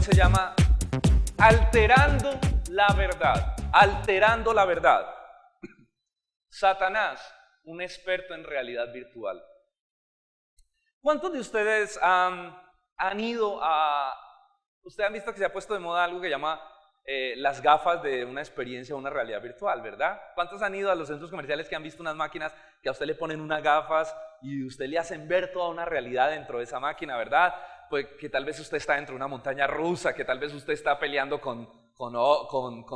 se llama Alterando la verdad. Alterando la verdad. Satanás, un experto en realidad virtual. ¿Cuántos de ustedes han ido a... Ustedes han visto que se ha puesto de moda algo que llama las gafas de una experiencia o una realidad virtual, ¿verdad? ¿Cuántos han ido a los centros comerciales que han visto unas máquinas que a usted le ponen unas gafas y usted le hacen ver toda una realidad dentro de esa máquina, ¿verdad? Pues que tal vez usted está dentro de una montaña rusa, que tal vez usted está peleando con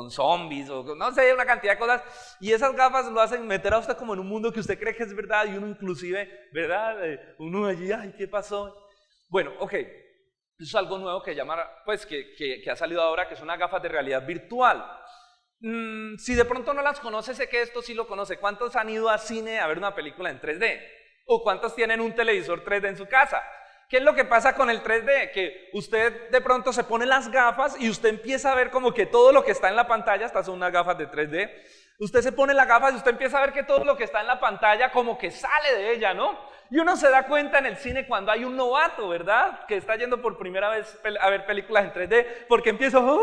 zombies o no sé, una cantidad de cosas, y esas gafas lo hacen meter a usted como en un mundo que usted cree que es verdad, y uno inclusive, ¿verdad? Uno allí, ay, ¿qué pasó? Bueno, ok. Eso es algo nuevo que ha salido ahora, que son unas gafas de realidad virtual. Si de pronto no las conoce, sé que esto sí lo conoce. ¿Cuántos han ido a cine a ver una película en 3D? ¿O cuántos tienen un televisor 3D en su casa? ¿Qué es lo que pasa con el 3D? Que usted de pronto se pone las gafas y usted empieza a ver como que todo lo que está en la pantalla, estas son unas gafas de 3D, usted se pone las gafas y usted empieza a ver que todo lo que está en la pantalla como que sale de ella, ¿no? Y uno se da cuenta en el cine cuando hay un novato, ¿verdad? Que está yendo por primera vez a ver películas en 3D, porque empieza, mira,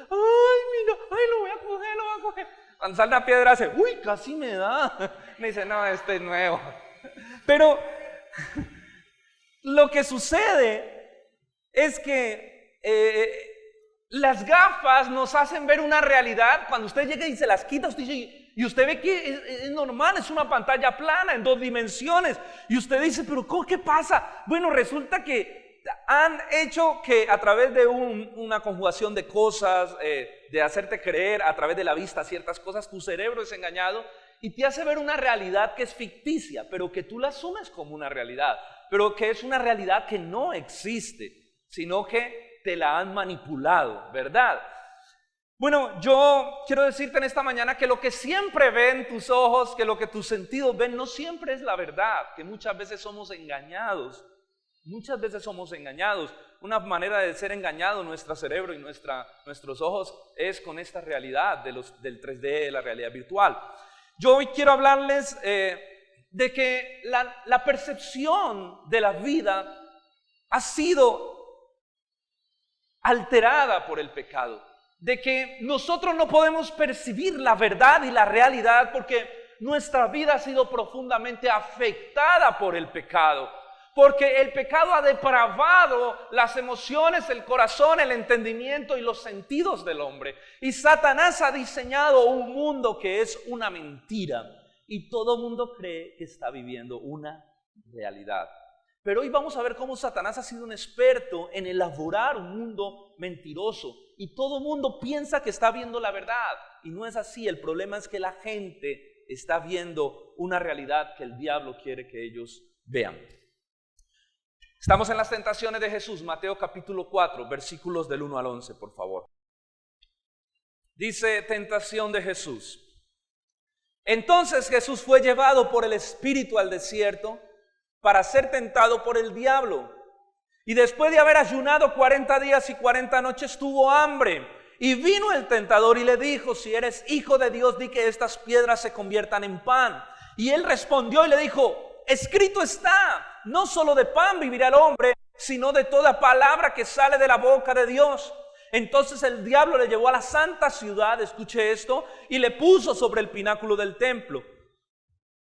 lo voy a coger. Cuando sale una piedra hace, uy, casi me da. Me dice, no, este es nuevo. Pero lo que sucede es que las gafas nos hacen ver una realidad. Cuando usted llega y se las quita, usted dice, y usted ve que es normal, es una pantalla plana en 2 dimensiones. Y usted dice, pero ¿qué pasa? Bueno, resulta que han hecho que a través de una conjugación de cosas, de hacerte creer a través de la vista ciertas cosas, tu cerebro es engañado y te hace ver una realidad que es ficticia, pero que tú la asumes como una realidad, pero que es una realidad que no existe, sino que te la han manipulado, ¿verdad? Bueno, yo quiero decirte en esta mañana que lo que siempre ven tus ojos, que lo que tus sentidos ven, no siempre es la verdad, que muchas veces somos engañados. Muchas veces somos engañados. Una manera de ser engañado nuestro cerebro y nuestros ojos es con esta realidad del 3D, de la realidad virtual. Yo hoy quiero hablarles de que la percepción de la vida ha sido alterada por el pecado. De que nosotros no podemos percibir la verdad y la realidad porque nuestra vida ha sido profundamente afectada por el pecado. Porque el pecado ha depravado las emociones, el corazón, el entendimiento y los sentidos del hombre. Y Satanás ha diseñado un mundo que es una mentira. Y todo mundo cree que está viviendo una realidad. Pero hoy vamos a ver cómo Satanás ha sido un experto en elaborar un mundo mentiroso. Y todo mundo piensa que está viendo la verdad. Y no es así. El problema es que la gente está viendo una realidad que el diablo quiere que ellos vean. Estamos en las tentaciones de Jesús, Mateo capítulo 4, versículos del 1 al 11, por favor. Dice, tentación de Jesús. Entonces Jesús fue llevado por el Espíritu al desierto para ser tentado por el diablo. Y después de haber ayunado 40 días y 40 noches tuvo hambre. Y vino el tentador y le dijo, si eres hijo de Dios, di que estas piedras se conviertan en pan. Y él respondió y le dijo, escrito está, no solo de pan vivirá el hombre, sino de toda palabra que sale de la boca de Dios. Entonces el diablo le llevó a la santa ciudad, escuche esto, y le puso sobre el pináculo del templo.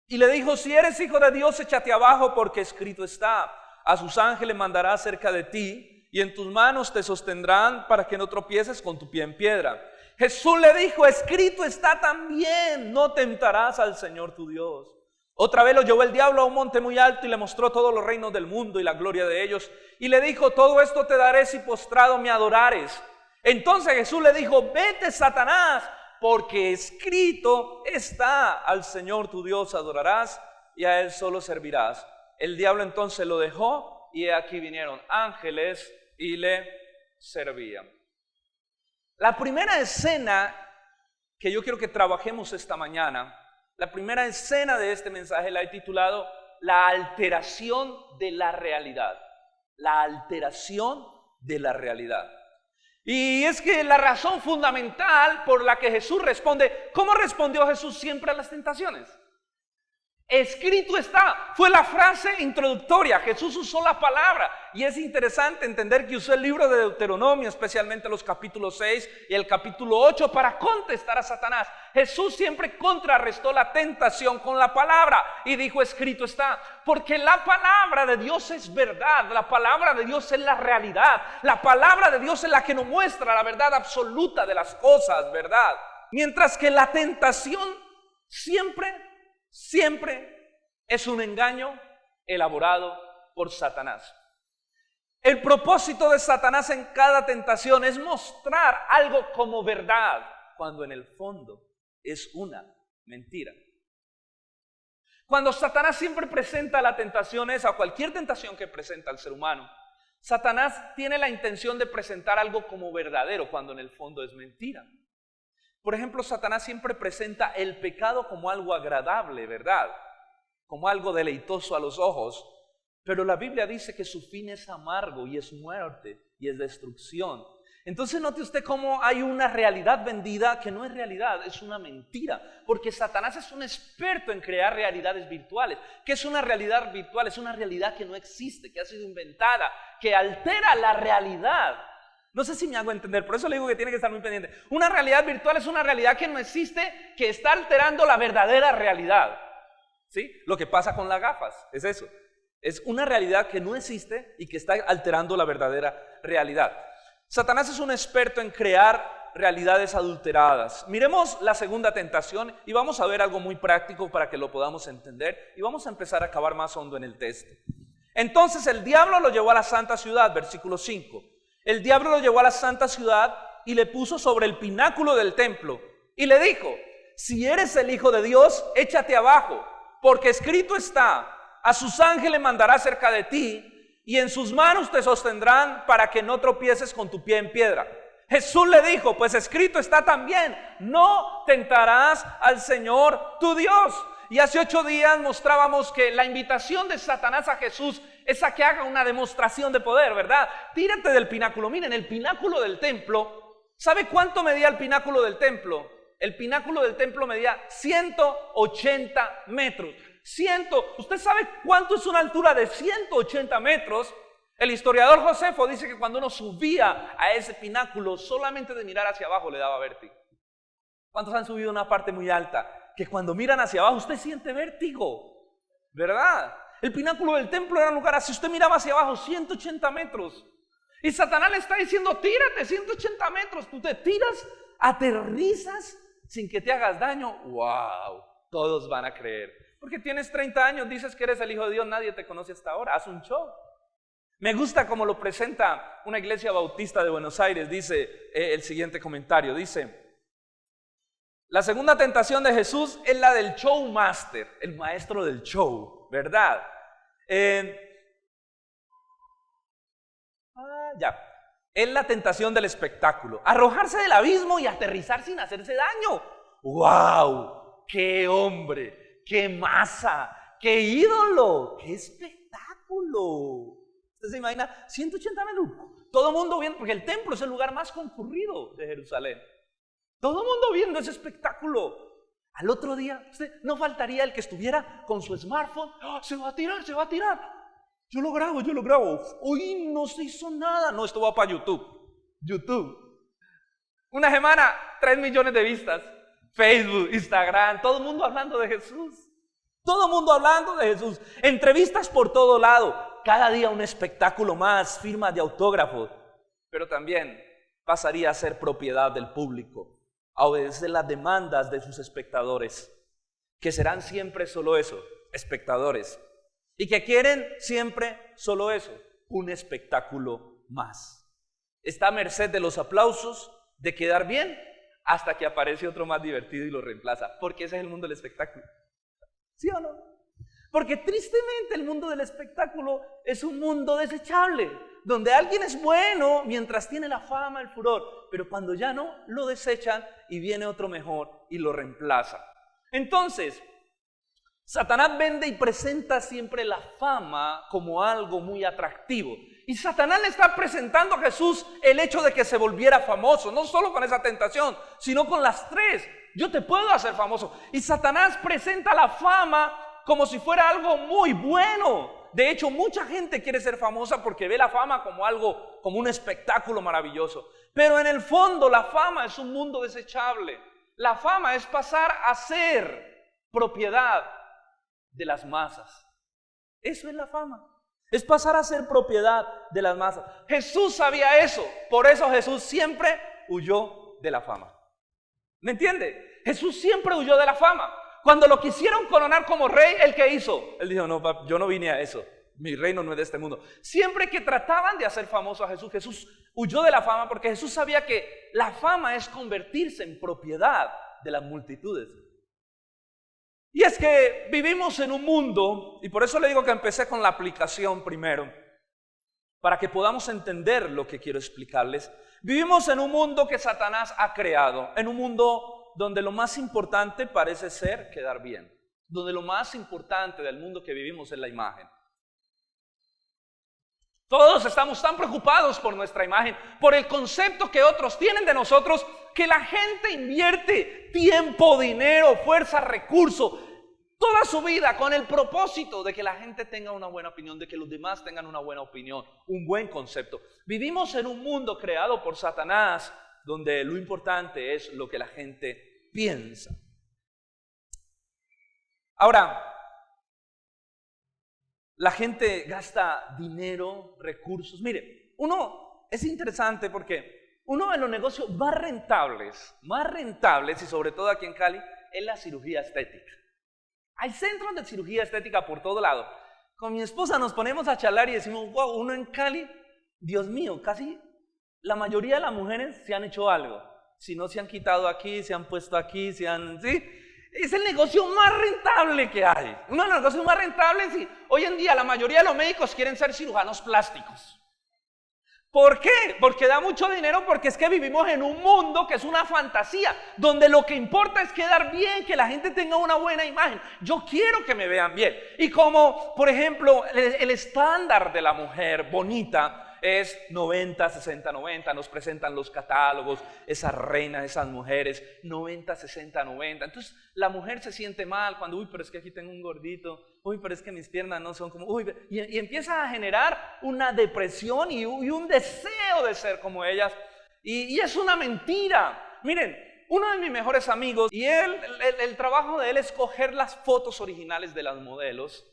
Y le dijo, si eres hijo de Dios, échate abajo, porque escrito está, a sus ángeles mandará cerca de ti, y en tus manos te sostendrán para que no tropieces con tu pie en piedra. Jesús le dijo, escrito está también, no tentarás al Señor tu Dios. Otra vez lo llevó el diablo a un monte muy alto y le mostró todos los reinos del mundo y la gloria de ellos. Y le dijo, todo esto te daré si postrado me adorares. Entonces Jesús le dijo, vete, Satanás, porque escrito está, al Señor tu Dios adorarás y a Él solo servirás. El diablo entonces lo dejó y aquí vinieron ángeles y le servían. La primera escena que yo quiero que trabajemos esta mañana, la primera escena de este mensaje la he titulado La alteración de la realidad. La alteración de la realidad. Y es que la razón fundamental por la que Jesús responde, ¿cómo respondió Jesús siempre a las tentaciones? Escrito está, fue la frase introductoria. Jesús usó la palabra y es interesante entender que usó el libro de Deuteronomio, especialmente los capítulos 6 y el capítulo 8 para contestar a Satanás. Jesús siempre contrarrestó la tentación con la palabra y dijo escrito está, porque la palabra de Dios es verdad, la palabra de Dios es la realidad, la palabra de Dios es la que nos muestra la verdad absoluta de las cosas, ¿verdad? Mientras que la tentación siempre es un engaño elaborado por Satanás. El propósito de Satanás en cada tentación es mostrar algo como verdad, cuando en el fondo es una mentira. Cuando Satanás siempre presenta la tentación esa, cualquier tentación que presenta al ser humano, Satanás tiene la intención de presentar algo como verdadero, cuando en el fondo es mentira. Por ejemplo, Satanás siempre presenta el pecado como algo agradable, ¿verdad? Como algo deleitoso a los ojos. Pero la Biblia dice que su fin es amargo y es muerte y es destrucción. Entonces note usted cómo hay una realidad vendida que no es realidad, es una mentira. Porque Satanás es un experto en crear realidades virtuales. ¿Qué es una realidad virtual? Es una realidad que no existe, que ha sido inventada, que altera la realidad. No sé si me hago entender, por eso le digo que tiene que estar muy pendiente. Una realidad virtual es una realidad que no existe, que está alterando la verdadera realidad. ¿Sí? Lo que pasa con las gafas es eso. Es una realidad que no existe y que está alterando la verdadera realidad. Satanás es un experto en crear realidades adulteradas. Miremos la segunda tentación y vamos a ver algo muy práctico para que lo podamos entender. Y vamos a empezar a cavar más hondo en el texto. Entonces el diablo lo llevó a la santa ciudad, versículo 5. El diablo lo llevó a la santa ciudad y le puso sobre el pináculo del templo y le dijo: si eres el Hijo de Dios, échate abajo, porque escrito está, a sus ángeles mandará cerca de ti y en sus manos te sostendrán para que no tropieces con tu pie en piedra. Jesús le dijo: pues escrito está también, no tentarás al Señor tu Dios. Y hace 8 días mostrábamos que la invitación de Satanás a Jesús es a que haga una demostración de poder, ¿verdad? Tírate del pináculo. Miren, el pináculo del templo, ¿sabe cuánto medía el pináculo del templo? El pináculo del templo medía 180 metros. ¿Usted sabe cuánto es una altura de 180 metros? El historiador Josefo dice que cuando uno subía a ese pináculo, solamente de mirar hacia abajo le daba vértigo. ¿Cuántos han subido a una parte muy alta? Que cuando miran hacia abajo usted siente vértigo, ¿verdad? El pináculo del templo era un lugar así, usted miraba hacia abajo 180 metros. Y Satanás le está diciendo: tírate 180 metros, tú te tiras, aterrizas sin que te hagas daño. ¡Wow! Todos van a creer. Porque tienes 30 años, dices que eres el Hijo de Dios, nadie te conoce hasta ahora, haz un show. Me gusta cómo lo presenta una iglesia bautista de Buenos Aires, dice el siguiente comentario, dice: la segunda tentación de Jesús es la del showmaster, el maestro del show, ¿verdad? Es la tentación del espectáculo, arrojarse del abismo y aterrizar sin hacerse daño. ¡Wow! ¡Qué hombre! ¡Qué masa! ¡Qué ídolo! ¡Qué espectáculo! ¿Usted se imagina? 180 metros, todo el mundo viendo, porque el templo es el lugar más concurrido de Jerusalén. Todo el mundo viendo ese espectáculo. Al otro día, no faltaría el que estuviera con su smartphone. ¡Oh, se va a tirar, se va a tirar! Yo lo grabo. Hoy no se hizo nada. No, esto va para YouTube. Una semana, 3 millones de vistas. Facebook, Instagram, todo el mundo hablando de Jesús. Todo el mundo hablando de Jesús. Entrevistas por todo lado. Cada día un espectáculo más, firmas de autógrafos. Pero también pasaría a ser propiedad del público, a obedecer las demandas de sus espectadores, que serán siempre solo eso, espectadores, y que quieren siempre solo eso, un espectáculo más. Está a merced de los aplausos, de quedar bien, hasta que aparece otro más divertido y lo reemplaza, porque ese es el mundo del espectáculo. ¿Sí o no? Porque tristemente el mundo del espectáculo es un mundo desechable, donde alguien es bueno mientras tiene la fama, el furor, pero cuando ya no, lo desechan y viene otro mejor y lo reemplaza. Entonces, Satanás vende y presenta siempre la fama como algo muy atractivo. Y Satanás le está presentando a Jesús el hecho de que se volviera famoso, no solo con esa tentación, sino con las 3. Yo te puedo hacer famoso. Y Satanás presenta la fama como si fuera algo muy bueno. De hecho, mucha gente quiere ser famosa porque ve la fama como algo, como un espectáculo maravilloso. Pero en el fondo la fama es un mundo desechable. La fama es pasar a ser propiedad de las masas. Eso es la fama. Es pasar a ser propiedad de las masas. Jesús sabía eso. Por eso Jesús siempre huyó de la fama. ¿Me entiende? Jesús siempre huyó de la fama. Cuando lo quisieron coronar como rey, ¿él qué hizo? Él dijo, no, yo no vine a eso. Mi reino no es de este mundo. Siempre que trataban de hacer famoso a Jesús, Jesús huyó de la fama porque Jesús sabía que la fama es convertirse en propiedad de las multitudes. Y es que vivimos en un mundo, y por eso le digo que empecé con la aplicación primero, para que podamos entender lo que quiero explicarles. Vivimos en un mundo que Satanás ha creado, en un mundo donde lo más importante parece ser quedar bien, donde lo más importante del mundo que vivimos es la imagen. Todos estamos tan preocupados por nuestra imagen, por el concepto que otros tienen de nosotros, que la gente invierte tiempo, dinero, fuerza, recursos, toda su vida con el propósito de que la gente tenga una buena opinión, de que los demás tengan una buena opinión, un buen concepto. Vivimos en un mundo creado por Satanás, donde lo importante es lo que la gente piensa. Ahora, la gente gasta dinero, recursos. Mire, es interesante porque uno de los negocios más rentables y sobre todo aquí en Cali, es la cirugía estética. Hay centros de cirugía estética por todo lado. Con mi esposa nos ponemos a charlar y decimos, wow, uno en Cali, Dios mío, casi la mayoría de las mujeres se han hecho algo. Si no se han quitado aquí, se han puesto aquí, ¿sí? Es el negocio más rentable que hay. Uno de los negocios más rentables, y hoy en día la mayoría de los médicos quieren ser cirujanos plásticos. ¿Por qué? Porque da mucho dinero, porque es que vivimos en un mundo que es una fantasía, donde lo que importa es quedar bien, que la gente tenga una buena imagen. Yo quiero que me vean bien. Y como, por ejemplo, el estándar de la mujer bonita es 90, 60, 90, nos presentan los catálogos, esas reinas, esas mujeres, 90, 60, 90. Entonces la mujer se siente mal cuando, uy, pero es que aquí tengo un gordito, uy, pero es que mis piernas no son como, uy, y empieza a generar una depresión y un deseo de ser como ellas, y es una mentira. Miren, uno de mis mejores amigos, y el trabajo de él es coger las fotos originales de las modelos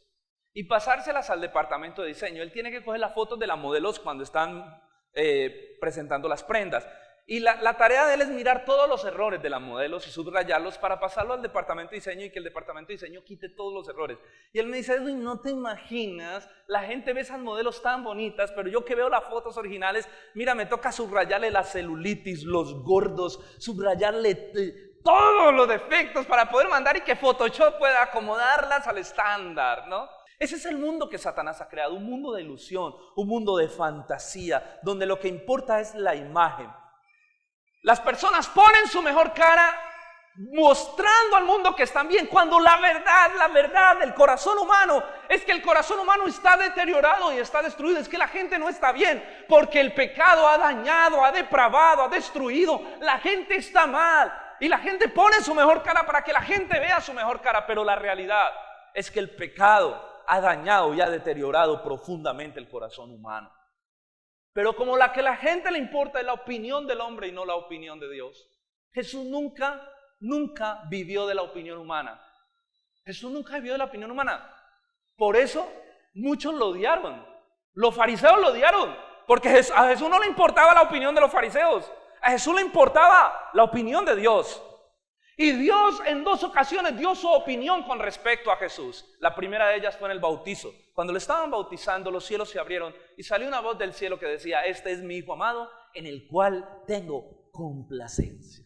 y pasárselas al departamento de diseño. Él tiene que coger las fotos de las modelos cuando están presentando las prendas. Y la tarea de él es mirar todos los errores de las modelos y subrayarlos para pasarlo al departamento de diseño y que el departamento de diseño quite todos los errores. Y él me dice, Edwin, no te imaginas, la gente ve esas modelos tan bonitas, pero yo que veo las fotos originales, mira, me toca subrayarle la celulitis, los gordos, subrayarle todos los defectos para poder mandar y que Photoshop pueda acomodarlas al estándar, ¿no? Ese es el mundo que Satanás ha creado, un mundo de ilusión, un mundo de fantasía, donde lo que importa es la imagen. Las personas ponen su mejor cara mostrando al mundo que están bien, cuando la verdad del corazón humano es que el corazón humano está deteriorado y está destruido. Es que la gente no está bien porque el pecado ha dañado, ha depravado, ha destruido. La gente está mal y la gente pone su mejor cara para que la gente vea su mejor cara, pero la realidad es que el pecado ha dañado y ha deteriorado profundamente el corazón humano. Pero como la que la gente le importa es la opinión del hombre y no la opinión de Dios. Jesús nunca vivió de la opinión humana. Jesús nunca vivió de la opinión humana. Por eso muchos lo odiaron. Los fariseos lo odiaron, porque a Jesús no le importaba la opinión de los fariseos. A Jesús le importaba la opinión de Dios. Y Dios en 2 ocasiones dio su opinión con respecto a Jesús. La primera de ellas fue en el bautizo. Cuando le estaban bautizando, los cielos se abrieron y salió una voz del cielo que decía, este es mi hijo amado, en el cual tengo complacencia.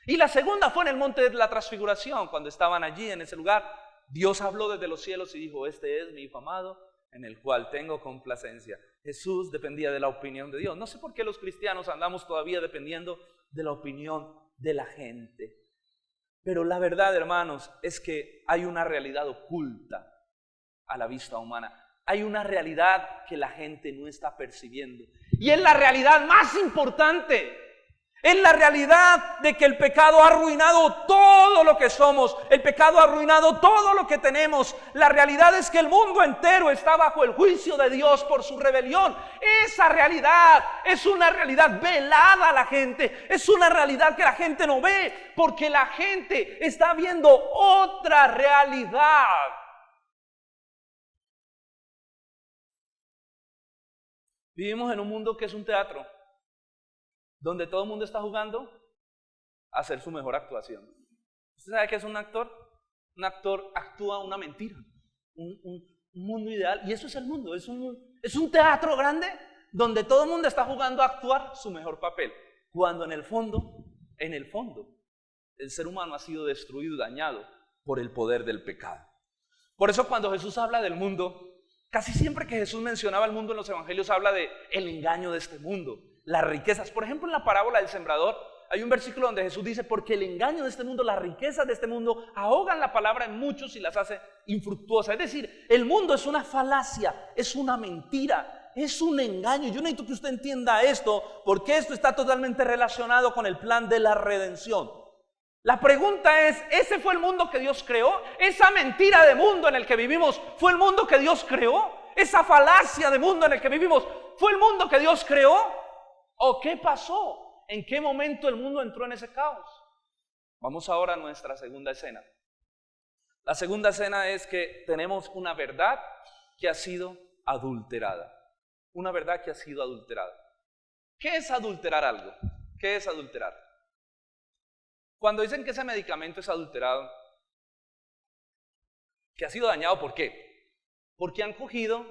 Y la segunda fue en el monte de la transfiguración, cuando estaban allí en ese lugar. Dios habló desde los cielos y dijo, este es mi hijo amado, en el cual tengo complacencia. Jesús dependía de la opinión de Dios. No sé por qué los cristianos andamos todavía dependiendo de la opinión de la gente. Pero la verdad, hermanos, es que hay una realidad oculta a la vista humana. Hay una realidad que la gente no está percibiendo. Y es la realidad más importante. Es la realidad de que el pecado ha arruinado todo lo que somos. El pecado ha arruinado todo lo que tenemos. La realidad es que el mundo entero está bajo el juicio de Dios por su rebelión. Esa realidad es una realidad velada a la gente. Es una realidad que la gente no ve porque la gente está viendo otra realidad. Vivimos en un mundo que es un teatro, donde todo el mundo está jugando a hacer su mejor actuación. ¿Usted sabe qué es un actor? Un actor actúa una mentira, un mundo ideal, y eso es el mundo, es un teatro grande donde todo el mundo está jugando a actuar su mejor papel, cuando en el fondo, el ser humano ha sido destruido y dañado por el poder del pecado. Por eso cuando Jesús habla del mundo, casi siempre que Jesús mencionaba el mundo en los evangelios, habla de el engaño de este mundo, las riquezas. Por ejemplo, en la parábola del sembrador hay un versículo donde Jesús dice: porque el engaño de este mundo, las riquezas de este mundo ahogan la palabra en muchos y las hace infructuosas. Es decir, el mundo es una falacia, es una mentira, es un engaño. Yo necesito que usted entienda esto, porque esto está totalmente relacionado con el plan de la redención. La pregunta es: ¿ese fue el mundo que Dios creó? ¿Esa mentira de mundo en el que vivimos fue el mundo que Dios creó? ¿Esa falacia de mundo en el que vivimos fue el mundo que Dios creó? ¿O qué pasó? ¿En qué momento el mundo entró en ese caos? Vamos ahora a nuestra segunda escena. La segunda escena es que tenemos una verdad que ha sido adulterada. Una verdad que ha sido adulterada. ¿Qué es adulterar algo? ¿Qué es adulterar? Cuando dicen que ese medicamento es adulterado, que ha sido dañado, ¿por qué? Porque han cogido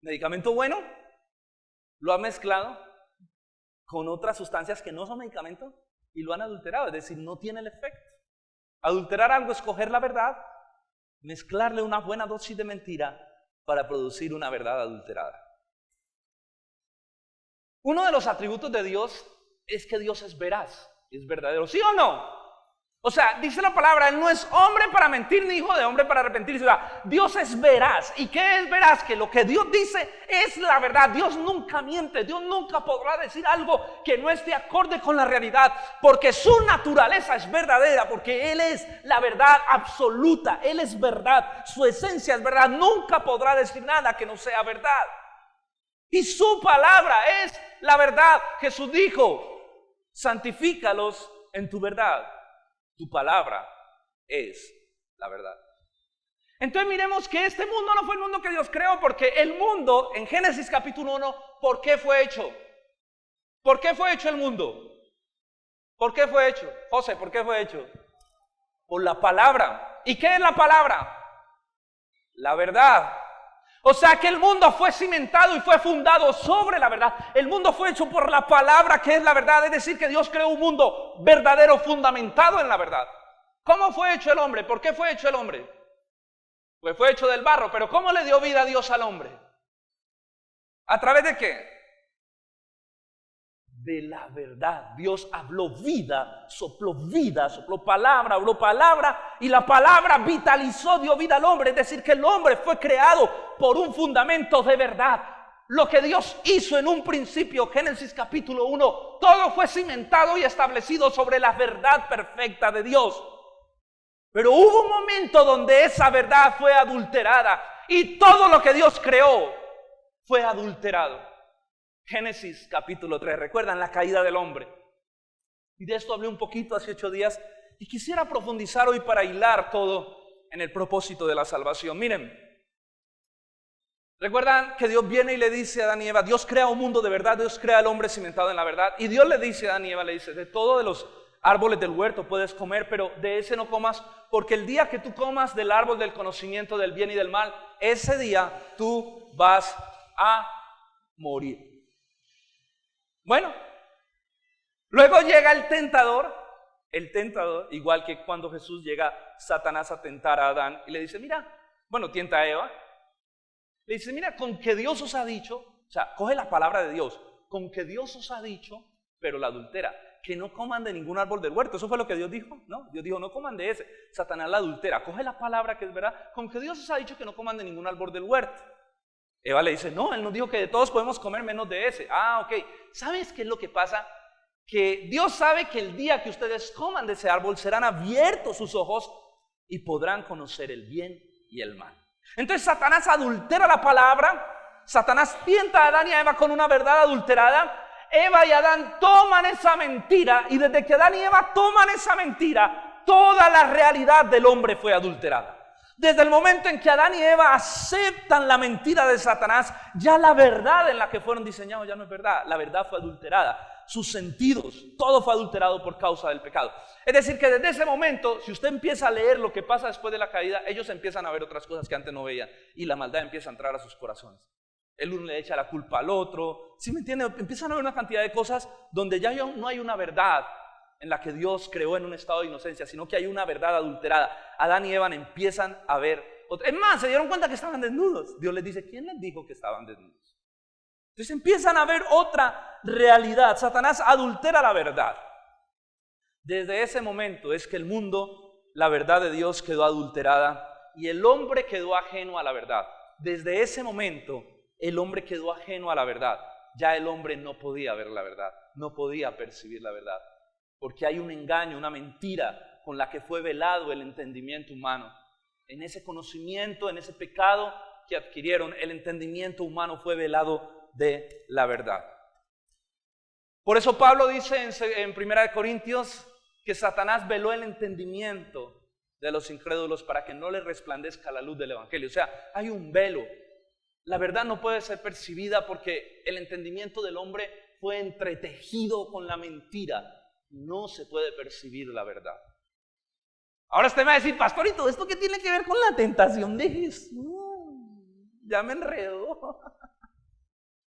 medicamento bueno, lo han mezclado con otras sustancias que no son medicamentos y lo han adulterado, es decir, no tiene el efecto. Adulterar algo es coger la verdad, mezclarle una buena dosis de mentira para producir una verdad adulterada. Uno de los atributos de Dios es que Dios es veraz, es verdadero, ¿sí o no? O sea, dice la palabra, Él no es hombre para mentir ni hijo de hombre para arrepentirse. O sea, Dios es veraz. ¿Y qué es veraz? Que lo que Dios dice es la verdad. Dios nunca miente. Dios nunca podrá decir algo que no esté acorde con la realidad, porque su naturaleza es verdadera, porque Él es la verdad absoluta. Él es verdad. Su esencia es verdad. Nunca podrá decir nada que no sea verdad. Y su palabra es la verdad. Jesús dijo: santifícalos en tu verdad. Tu palabra es la verdad. Entonces miremos que este mundo no fue el mundo que Dios creó, porque el mundo, en Génesis capítulo 1, ¿por qué fue hecho? ¿Por qué fue hecho el mundo? ¿Por qué fue hecho? José, ¿por qué fue hecho? Por la palabra. ¿Y qué es la palabra? La verdad. O sea que el mundo fue cimentado y fue fundado sobre la verdad. El mundo fue hecho por la palabra, que es la verdad. Es decir, que Dios creó un mundo verdadero, fundamentado en la verdad. ¿Cómo fue hecho el hombre? ¿Por qué fue hecho el hombre? Pues fue hecho del barro. Pero ¿cómo le dio vida a Dios al hombre? ¿A través de qué? De la verdad. Dios habló vida, sopló palabra, habló palabra, y la palabra vitalizó, dio vida al hombre. Es decir, que el hombre fue creado por un fundamento de verdad. Lo que Dios hizo en un principio, Génesis capítulo 1, todo fue cimentado y establecido sobre la verdad perfecta de Dios. Pero hubo un momento donde esa verdad fue adulterada y todo lo que Dios creó fue adulterado. Génesis capítulo 3, recuerdan la caída del hombre. Y de esto hablé un poquito hace 8 días y quisiera profundizar hoy para hilar todo en el propósito de la salvación. Miren, recuerdan que Dios viene y le dice a Adán y Eva, Dios crea un mundo de verdad, Dios crea al hombre cimentado en la verdad. Y Dios le dice a Adán y Eva, le dice, de todos los árboles del huerto puedes comer, pero de ese no comas, porque el día que tú comas del árbol del conocimiento del bien y del mal, ese día tú vas a morir. Bueno, luego llega el tentador, igual que cuando Jesús llega Satanás a tentar a Adán y le dice, mira, bueno, tienta a Eva, le dice, mira, con que Dios os ha dicho, o sea, coge la palabra de Dios, con que Dios os ha dicho, pero la adultera, que no coman de ningún árbol del huerto. Eso fue lo que Dios dijo, ¿no? Dios dijo, no coman de ese. Satanás la adultera, coge la palabra que es verdad, con que Dios os ha dicho que no coman de ningún árbol del huerto. Eva le dice, no, Él nos dijo que de todos podemos comer menos de ese. Ah, ok. ¿Sabes qué es lo que pasa? que Dios sabe que el día que ustedes coman de ese árbol serán abiertos sus ojos y podrán conocer el bien y el mal. Entonces Satanás adultera la palabra, Satanás tienta a Adán y a Eva con una verdad adulterada. Eva y Adán toman esa mentira, y desde que Adán y Eva toman esa mentira, toda la realidad del hombre fue adulterada. Desde el momento en que Adán y Eva aceptan la mentira de Satanás, ya la verdad en la que fueron diseñados ya no es verdad. La verdad fue adulterada. Sus sentidos, todo fue adulterado por causa del pecado. Es decir, que desde ese momento, si usted empieza a leer lo que pasa después de la caída, ellos empiezan a ver otras cosas que antes no veían, y la maldad empieza a entrar a sus corazones. El uno le echa la culpa al otro, ¿sí me entiende? Empiezan a ver una cantidad de cosas donde ya no hay una verdad en la que Dios creó en un estado de inocencia, sino que hay una verdad adulterada. Adán y Eva empiezan a ver otra. Es más, se dieron cuenta que estaban desnudos. Dios les dice, ¿quién les dijo que estaban desnudos? Entonces empiezan a ver otra realidad. Satanás adultera la verdad. Desde ese momento es que el mundo, la verdad de Dios quedó adulterada y el hombre quedó ajeno a la verdad. Desde ese momento el hombre quedó ajeno a la verdad. Ya el hombre no podía ver la verdad, no podía percibir la verdad. Porque hay un engaño, una mentira con la que fue velado el entendimiento humano. En ese conocimiento, en ese pecado que adquirieron, el entendimiento humano fue velado de la verdad. Por eso Pablo dice en 1 Corintios que Satanás veló el entendimiento de los incrédulos para que no les resplandezca la luz del evangelio. O sea, hay un velo. La verdad no puede ser percibida porque el entendimiento del hombre fue entretejido con la mentira. No se puede percibir la verdad. Ahora usted me va a decir, pastorito, ¿esto qué tiene que ver con la tentación de Jesús? Ya me enredó.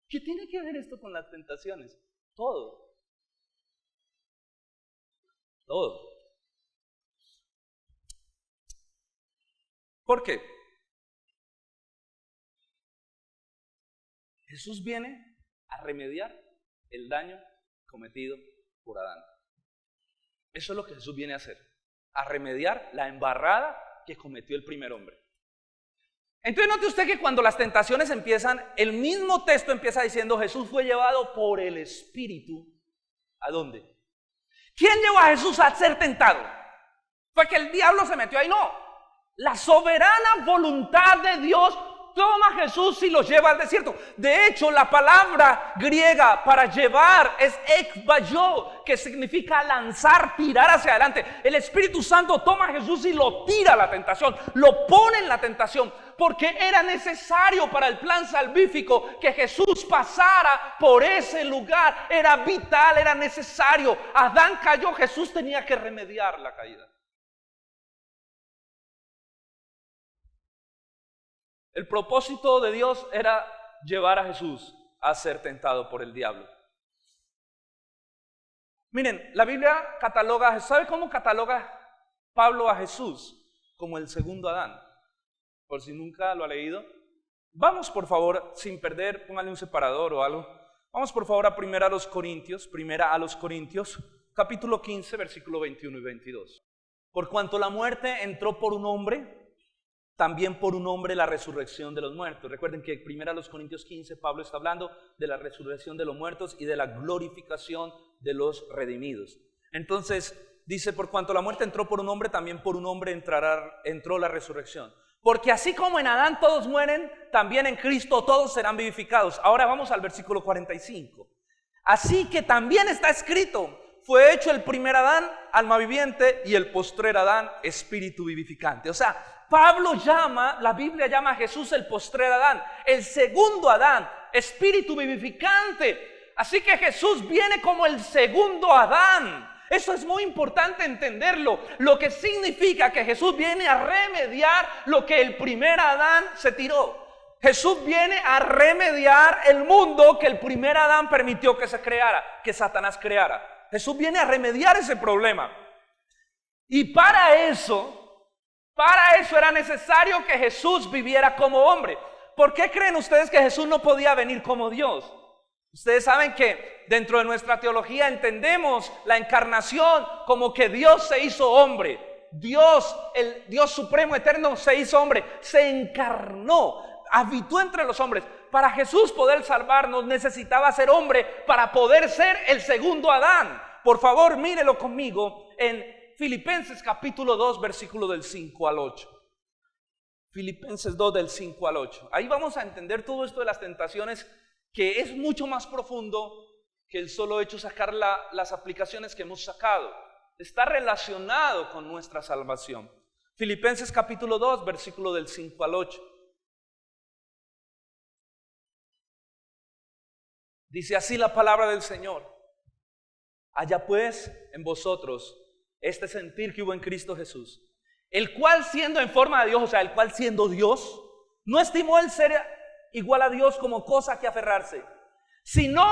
¿Qué tiene que ver esto con las tentaciones? Todo. Todo. ¿Por qué? Jesús viene a remediar el daño cometido por Adán. Eso es lo que Jesús viene a hacer, a remediar la embarrada que cometió el primer hombre. Entonces note usted que cuando las tentaciones empiezan, el mismo texto empieza diciendo Jesús fue llevado por el Espíritu. ¿A dónde? ¿Quién llevó a Jesús a ser tentado? ¿Fue que el diablo se metió ahí? No. La soberana voluntad de Dios toma a Jesús y lo lleva al desierto. De hecho, la palabra griega para llevar es ekbayo, que significa lanzar, tirar hacia adelante. El Espíritu Santo toma a Jesús y lo tira a la tentación, lo pone en la tentación, porque era necesario para el plan salvífico que Jesús pasara por ese lugar. Era vital, era necesario. Adán cayó, Jesús tenía que remediar la caída. El propósito de Dios era llevar a Jesús a ser tentado por el diablo. Miren, la Biblia cataloga, ¿sabe cómo cataloga Pablo a Jesús? Como el segundo Adán. Por si nunca lo ha leído. Vamos por favor, sin perder, póngale un separador o algo. Vamos por favor a primera a los Corintios, capítulo 15, versículo 21 y 22. Por cuanto la muerte entró por un hombre, también por un hombre la resurrección de los muertos. Recuerden que primero a los Corintios 15 Pablo está hablando de la resurrección de los muertos y de la glorificación de los redimidos. Entonces dice, por cuanto la muerte entró por un hombre, también por un hombre entró la resurrección. Porque así como en Adán todos mueren, también en Cristo todos serán vivificados. Ahora vamos al versículo 45. Así que también está escrito, fue hecho el primer Adán alma viviente y el postrer Adán espíritu vivificante. O sea, la Biblia llama a Jesús el postrer Adán, el segundo Adán, espíritu vivificante. Así que Jesús viene como el segundo Adán. Eso es muy importante entenderlo, lo que significa que Jesús viene a remediar lo que el primer Adán se tiró. Jesús viene a remediar el mundo que el primer Adán permitió que se creara, que Satanás creara. Jesús viene a remediar ese problema. Y para eso era necesario que Jesús viviera como hombre. ¿Por qué creen ustedes que Jesús no podía venir como Dios? Ustedes saben que dentro de nuestra teología entendemos la encarnación como que Dios se hizo hombre. Dios, el Dios supremo eterno, se hizo hombre, se encarnó, habitó entre los hombres. Para Jesús poder salvarnos necesitaba ser hombre para poder ser el segundo Adán. Por favor, mírelo conmigo en Filipenses capítulo 2, versículo del 5 al 8. Filipenses 2 del 5 al 8. Ahí vamos a entender todo esto de las tentaciones, que es mucho más profundo que el solo hecho de sacar las aplicaciones que hemos sacado. Está relacionado con nuestra salvación. Filipenses capítulo 2, versículo del 5 al 8. Dice así la palabra del Señor: haya pues en vosotros este sentir que hubo en Cristo Jesús, el cual siendo en forma de Dios, o sea, el cual siendo Dios, no estimó el ser igual a Dios como cosa que aferrarse, sino,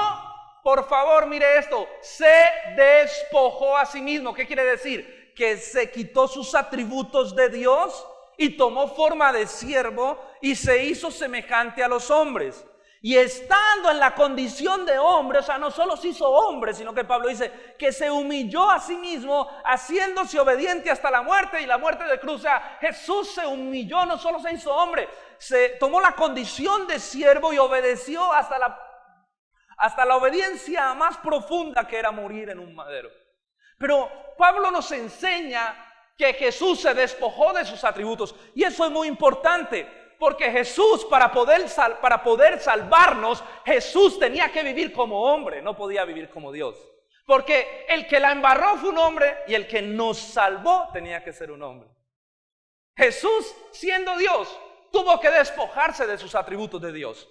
por favor, mire esto, se despojó a sí mismo. ¿Qué quiere decir? Que se quitó sus atributos de Dios y tomó forma de siervo y se hizo semejante a los hombres. Y estando en la condición de hombre, o sea, no solo se hizo hombre, sino que Pablo dice que se humilló a sí mismo, haciéndose obediente hasta la muerte y la muerte de cruz. O sea, Jesús se humilló, no solo se hizo hombre, se tomó la condición de siervo y obedeció hasta la obediencia más profunda, que era morir en un madero. Pero Pablo nos enseña que Jesús se despojó de sus atributos, y eso es muy importante. Porque Jesús, para poder salvarnos, Jesús tenía que vivir como hombre, no podía vivir como Dios. Porque el que la embarró fue un hombre y el que nos salvó tenía que ser un hombre. Jesús, siendo Dios, tuvo que despojarse de sus atributos de Dios.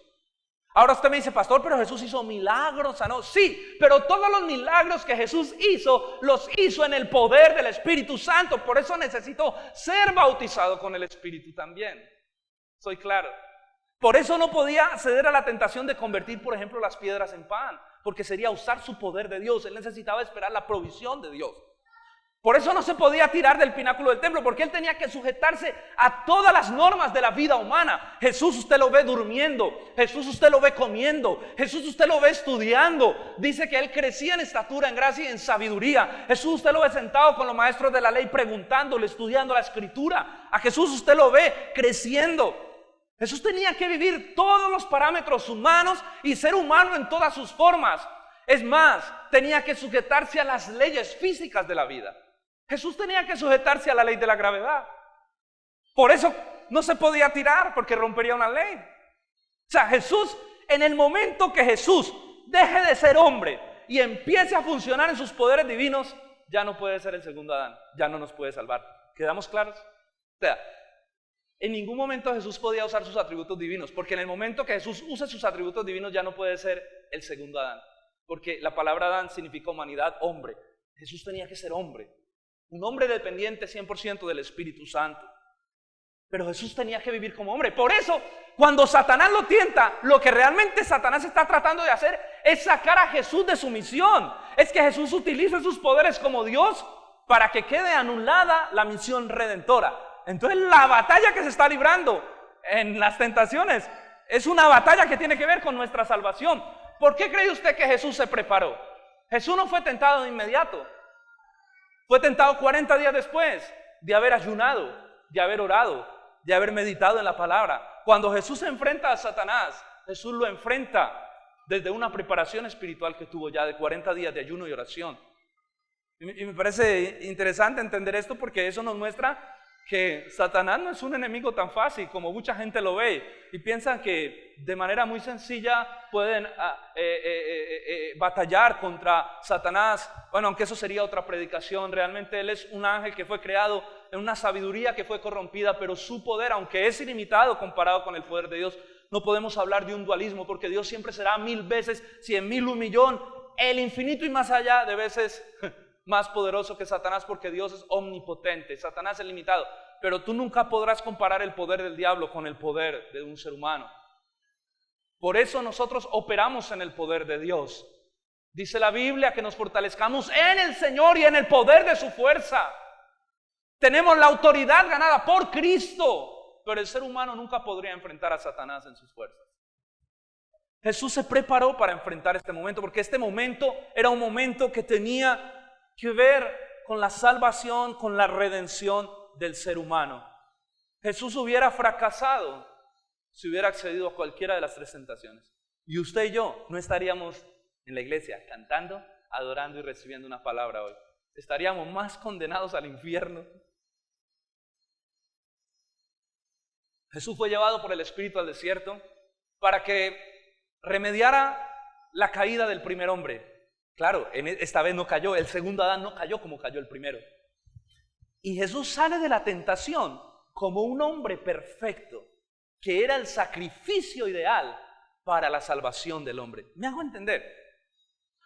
Ahora usted me dice, pastor, pero Jesús hizo milagros, ¿no? Sí, pero todos los milagros que Jesús hizo, los hizo en el poder del Espíritu Santo. Por eso necesitó ser bautizado con el Espíritu también. Soy claro. Por eso no podía ceder a la tentación de convertir, por ejemplo, las piedras en pan, porque sería usar su poder de Dios. Él necesitaba esperar la provisión de Dios. Por eso no se podía tirar del pináculo del templo, porque él tenía que sujetarse a todas las normas de la vida humana. Jesús usted lo ve durmiendo, Jesús usted lo ve comiendo, Jesús usted lo ve estudiando. Dice que él crecía en estatura, en gracia y en sabiduría. Jesús usted lo ve sentado con los maestros de la ley preguntándole, estudiando la escritura. A Jesús usted lo ve creciendo. Jesús tenía que vivir todos los parámetros humanos y ser humano en todas sus formas. Es más, tenía que sujetarse a las leyes físicas de la vida. Jesús tenía que sujetarse a la ley de la gravedad. Por eso no se podía tirar, porque rompería una ley. O sea, Jesús, en el momento que Jesús deje de ser hombre y empiece a funcionar en sus poderes divinos, ya no puede ser el segundo Adán, ya no nos puede salvar. ¿Quedamos claros? O sea, en ningún momento Jesús podía usar sus atributos divinos, porque en el momento que Jesús use sus atributos divinos ya no puede ser el segundo Adán, porque la palabra Adán significa humanidad, hombre. Jesús tenía que ser hombre, un hombre dependiente 100% del Espíritu Santo. Pero Jesús tenía que vivir como hombre. Por eso, cuando Satanás lo tienta, lo que realmente Satanás está tratando de hacer es sacar a Jesús de su misión. Es que Jesús utilice sus poderes como Dios para que quede anulada la misión redentora. Entonces la batalla que se está librando en las tentaciones es una batalla que tiene que ver con nuestra salvación. ¿Por qué cree usted que Jesús se preparó? Jesús no fue tentado de inmediato. Fue tentado 40 días después de haber ayunado, de haber orado, de haber meditado en la palabra. Cuando Jesús se enfrenta a Satanás, Jesús lo enfrenta desde una preparación espiritual que tuvo ya de 40 días de ayuno y oración. Y me parece interesante entender esto, porque eso nos muestra que Satanás no es un enemigo tan fácil como mucha gente lo ve y piensan que de manera muy sencilla pueden batallar contra Satanás. Bueno, aunque eso sería otra predicación. Realmente él es un ángel que fue creado en una sabiduría que fue corrompida, pero su poder, aunque es ilimitado comparado con el poder de Dios, no podemos hablar de un dualismo, porque Dios siempre será 1000 veces, 100,000, 1,000,000, el infinito y más allá de veces más poderoso que Satanás, porque Dios es omnipotente, Satanás es limitado. Pero tú nunca podrás comparar el poder del diablo con el poder de un ser humano. Por eso nosotros operamos en el poder de Dios. Dice la Biblia que nos fortalezcamos en el Señor y en el poder de su fuerza. Tenemos la autoridad ganada por Cristo, pero el ser humano nunca podría enfrentar a Satanás en sus fuerzas. Jesús se preparó para enfrentar este momento, porque este momento era un momento que tenía que ver con la salvación, con la redención del ser humano. Jesús hubiera fracasado si hubiera accedido a cualquiera de las 3 tentaciones. Y usted y yo no estaríamos en la iglesia cantando, adorando y recibiendo una palabra hoy. Estaríamos más condenados al infierno. Jesús fue llevado por el Espíritu al desierto para que remediara la caída del primer hombre. Claro, esta vez no cayó, el segundo Adán no cayó como cayó el primero. Y Jesús sale de la tentación como un hombre perfecto, que era el sacrificio ideal para la salvación del hombre. ¿Me hago entender?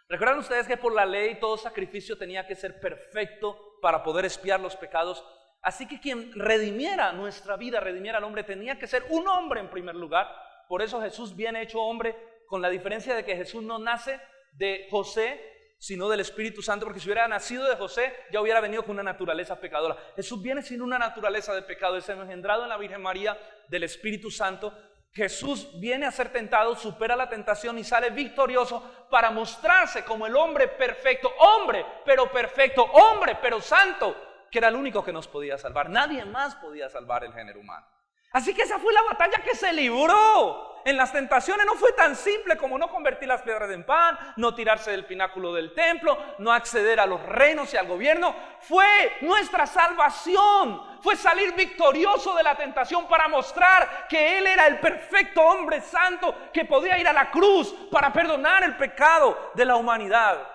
¿Recuerdan ustedes que por la ley todo sacrificio tenía que ser perfecto para poder expiar los pecados? Así que quien redimiera nuestra vida, redimiera al hombre, tenía que ser un hombre en primer lugar. Por eso Jesús viene hecho hombre, con la diferencia de que Jesús no nace de José, sino del Espíritu Santo, porque si hubiera nacido de José, ya hubiera venido con una naturaleza pecadora. Jesús viene sin una naturaleza de pecado, es engendrado en la Virgen María del Espíritu Santo. Jesús viene a ser tentado, supera la tentación y sale victorioso para mostrarse como el hombre perfecto, hombre pero perfecto, hombre pero santo, que era el único que nos podía salvar. Nadie más podía salvar el género humano. Así que esa fue la batalla que se libró. En las tentaciones no fue tan simple como no convertir las piedras en pan, no tirarse del pináculo del templo, no acceder a los reinos y al gobierno. Fue nuestra salvación, fue salir victorioso de la tentación para mostrar que Él era el perfecto hombre santo que podía ir a la cruz para perdonar el pecado de la humanidad.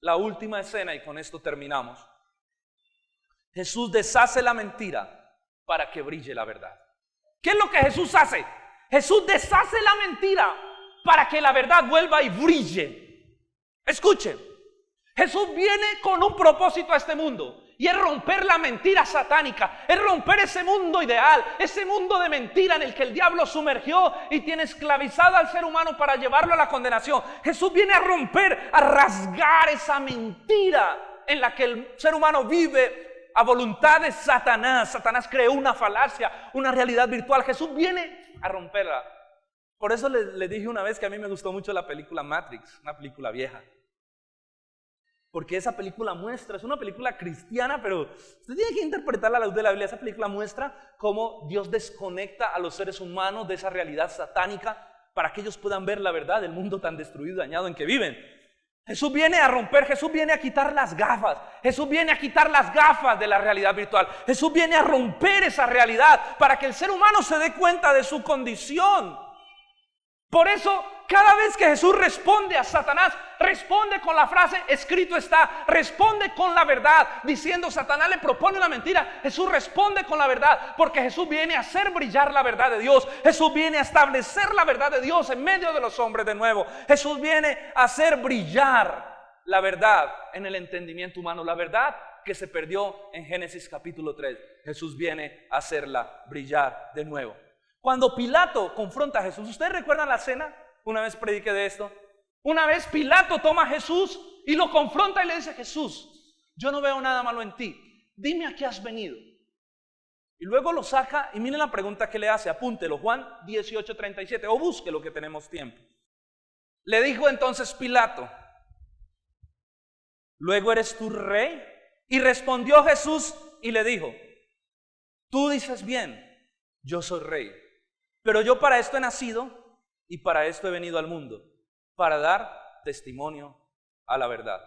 La última escena, y con esto terminamos. Jesús deshace la mentira para que brille la verdad. ¿Qué es lo que Jesús hace? Jesús deshace la mentira para que la verdad vuelva y brille. Escuchen, Jesús viene con un propósito a este mundo, y es romper la mentira satánica, es romper ese mundo ideal, ese mundo de mentira en el que el diablo sumergió y tiene esclavizado al ser humano para llevarlo a la condenación. Jesús viene a romper, a rasgar esa mentira en la que el ser humano vive a voluntad de Satanás. Satanás creó una falacia, una realidad virtual. Jesús viene a romperla. Por eso le dije una vez que a mí me gustó mucho la película Matrix, una película vieja. Porque esa película muestra, es una película cristiana, pero usted tiene que interpretarla a la luz de la Biblia. Esa película muestra cómo Dios desconecta a los seres humanos de esa realidad satánica para que ellos puedan ver la verdad del mundo tan destruido y dañado en que viven. Jesús viene a romper, Jesús viene a quitar las gafas, Jesús viene a quitar las gafas de la realidad virtual. Jesús viene a romper esa realidad para que el ser humano se dé cuenta de su condición. Por eso, cada vez que Jesús responde a Satanás, responde con la frase escrito está, responde con la verdad, diciendo Satanás le propone una mentira, Jesús responde con la verdad, porque Jesús viene a hacer brillar la verdad de Dios. Jesús viene a establecer la verdad de Dios en medio de los hombres de nuevo. Jesús viene a hacer brillar la verdad en el entendimiento humano, la verdad que se perdió en Génesis capítulo 3. Jesús viene a hacerla brillar de nuevo. Cuando Pilato confronta a Jesús, ¿ustedes recuerdan la cena? Una vez prediqué de esto. Una vez Pilato toma a Jesús y lo confronta y le dice: Jesús, yo no veo nada malo en ti, dime a qué has venido. Y luego lo saca y miren la pregunta que le hace, apúntelo, Juan 18:37, o busque lo que tenemos tiempo. Le dijo entonces Pilato: ¿luego eres tú rey? Y respondió Jesús y le dijo: tú dices bien, yo soy rey, pero yo para esto he nacido y para esto he venido al mundo, para dar testimonio a la verdad.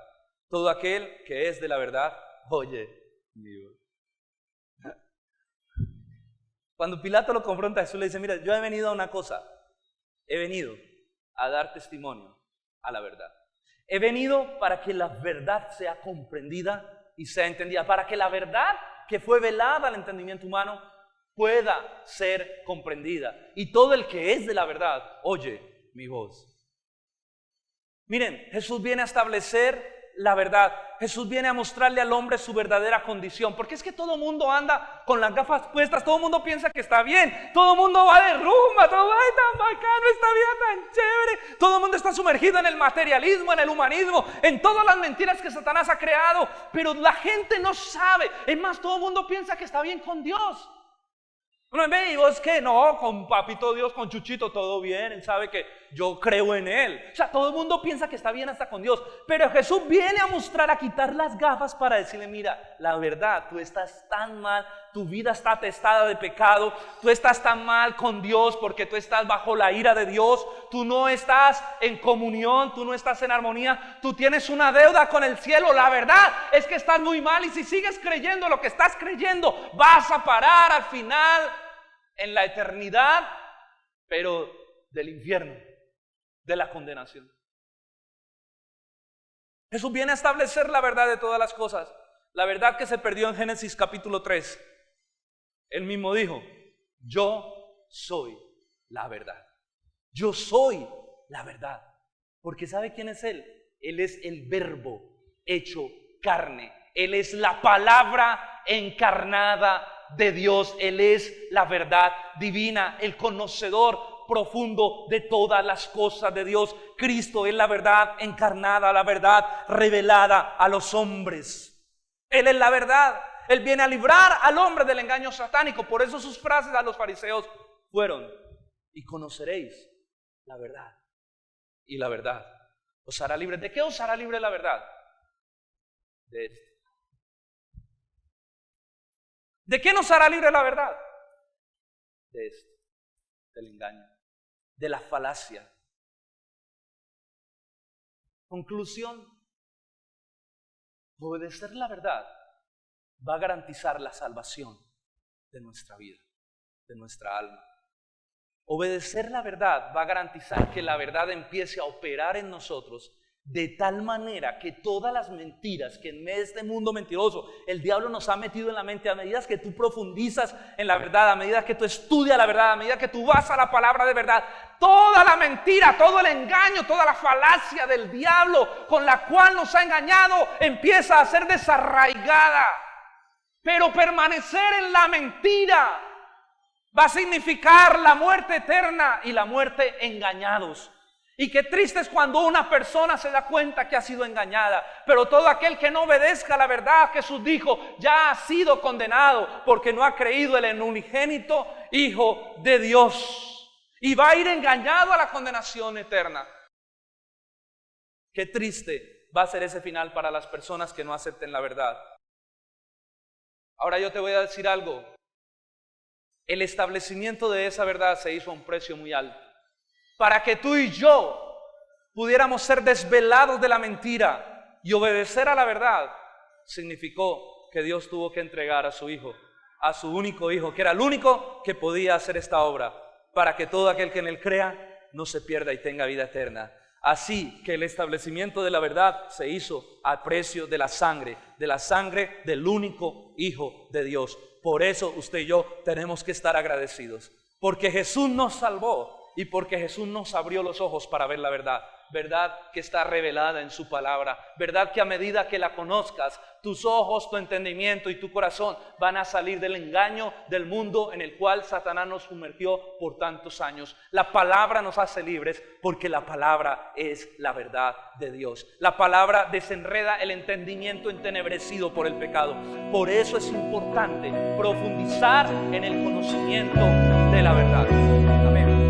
Todo aquel que es de la verdad, oye mi voz. Cuando Pilato lo confronta, Jesús le dice: mira, yo he venido a una cosa, he venido a dar testimonio a la verdad. He venido para que la verdad sea comprendida y sea entendida, para que la verdad que fue velada al entendimiento humano pueda ser comprendida. Y todo el que es de la verdad, oye mi voz. Miren, Jesús viene a establecer la verdad. Jesús viene a mostrarle al hombre su verdadera condición. Porque es que todo el mundo anda con las gafas puestas, todo el mundo piensa que está bien, todo el mundo va de rumba, todo ay tan bacano, esta vida tan chévere. Todo el mundo está sumergido en el materialismo, en el humanismo, en todas las mentiras que Satanás ha creado. Pero la gente no sabe. Es más, todo el mundo piensa que está bien con Dios. Uno ve y vos que no, con papito Dios, con Chuchito, todo bien, él sabe que yo creo en él. O sea, todo el mundo piensa que está bien hasta con Dios. Pero Jesús viene a mostrar, a quitar las gafas para decirle: mira, la verdad, tú estás tan mal, tu vida está atestada de pecado, tú estás tan mal con Dios porque tú estás bajo la ira de Dios, tú no estás en comunión, tú no estás en armonía, tú tienes una deuda con el cielo. La verdad es que estás muy mal, y si sigues creyendo lo que estás creyendo, vas a parar al final en la eternidad, pero del infierno, de la condenación. Jesús viene a establecer la verdad de todas las cosas, la verdad que se perdió en Génesis capítulo 3. Él mismo dijo: yo soy la verdad. Yo soy la verdad. Porque ¿sabe quién es Él? Él es el Verbo hecho carne. Él es la palabra encarnada de Dios. Él es la verdad divina, el conocedor profundo de todas las cosas de Dios. Cristo es la verdad encarnada, la verdad revelada a los hombres. Él es la verdad. Él viene a librar al hombre del engaño satánico. Por eso sus frases a los fariseos fueron: y conoceréis la verdad, y la verdad os hará libre. ¿De qué os hará libre la verdad? De esto. ¿De qué nos hará libre la verdad? De esto, del engaño, de la falacia. Conclusión: obedecer la verdad va a garantizar la salvación de nuestra vida, de nuestra alma. Obedecer la verdad va a garantizar que la verdad empiece a operar en nosotros de tal manera que todas las mentiras que en este mundo mentiroso el diablo nos ha metido en la mente, a medida que tú profundizas en la verdad, a medida que tú estudias la verdad, a medida que tú vas a la palabra de verdad, toda la mentira, todo el engaño, toda la falacia del diablo con la cual nos ha engañado empieza a ser desarraigada. Pero permanecer en la mentira va a significar la muerte eterna y la muerte engañados. Y qué triste es cuando una persona se da cuenta que ha sido engañada. Pero todo aquel que no obedezca la verdad, Jesús dijo, ya ha sido condenado porque no ha creído en el unigénito Hijo de Dios. Y va a ir engañado a la condenación eterna. Qué triste va a ser ese final para las personas que no acepten la verdad. Ahora yo te voy a decir algo. El establecimiento de esa verdad se hizo a un precio muy alto. Para que tú y yo pudiéramos ser desvelados de la mentira y obedecer a la verdad, significó que Dios tuvo que entregar a su Hijo, a su único Hijo, que era el único que podía hacer esta obra, para que todo aquel que en Él crea no se pierda y tenga vida eterna. Así que el establecimiento de la verdad se hizo al precio de la sangre del único Hijo de Dios. Por eso usted y yo tenemos que estar agradecidos, porque Jesús nos salvó. Y porque Jesús nos abrió los ojos para ver la verdad. Verdad que está revelada en su palabra. Verdad que a medida que la conozcas, tus ojos, tu entendimiento y tu corazón van a salir del engaño del mundo en el cual Satanás nos sumergió por tantos años. La palabra nos hace libres porque la palabra es la verdad de Dios. La palabra desenreda el entendimiento entenebrecido por el pecado. Por eso es importante profundizar en el conocimiento de la verdad. Amén.